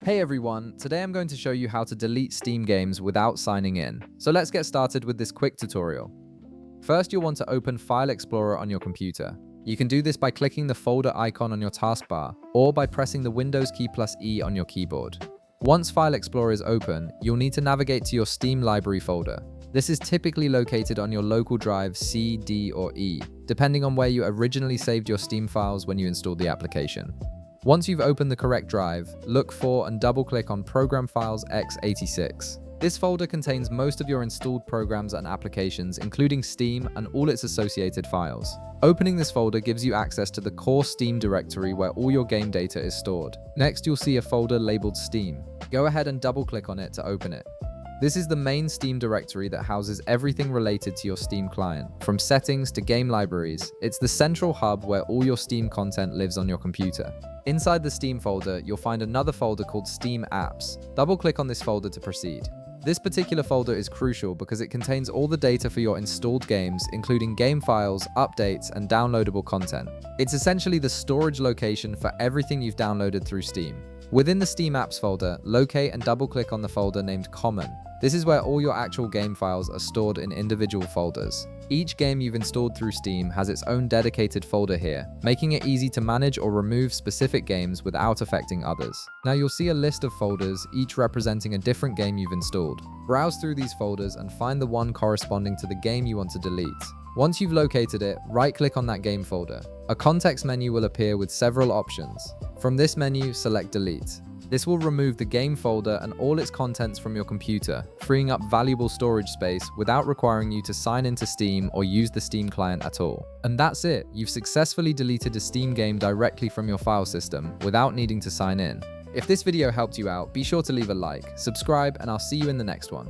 Hey everyone, today I'm going to show you how to delete Steam games without signing in. So let's get started with this quick tutorial. First, you'll want to open File Explorer on your computer. You can do this by clicking the folder icon on your taskbar, or by pressing the Windows key plus E on your keyboard. Once File Explorer is open, you'll need to navigate to your Steam library folder. This is typically located on your local drive C, D, or E, depending on where you originally saved your Steam files when you installed the application. Once you've opened the correct drive, look for and double-click on Program Files x86. This folder contains most of your installed programs and applications, including Steam and all its associated files. Opening this folder gives you access to the core Steam directory where all your game data is stored. Next, you'll see a folder labeled Steam. Go ahead and double-click on it to open it. This is the main Steam directory that houses everything related to your Steam client, from settings to game libraries. It's the central hub where all your Steam content lives on your computer. Inside the Steam folder, you'll find another folder called Steam Apps. Double-click on this folder to proceed. This particular folder is crucial because it contains all the data for your installed games, including game files, updates, and downloadable content. It's essentially the storage location for everything you've downloaded through Steam. Within the Steam Apps folder, locate and double-click on the folder named Common. This is where all your actual game files are stored in individual folders. Each game you've installed through Steam has its own dedicated folder here, making it easy to manage or remove specific games without affecting others. Now you'll see a list of folders, each representing a different game you've installed. Browse through these folders and find the one corresponding to the game you want to delete. Once you've located it, right-click on that game folder. A context menu will appear with several options. From this menu, select Delete. This will remove the game folder and all its contents from your computer, freeing up valuable storage space without requiring you to sign into Steam or use the Steam client at all. And that's it, you've successfully deleted a Steam game directly from your file system without needing to sign in. If this video helped you out, be sure to leave a like, subscribe, and I'll see you in the next one.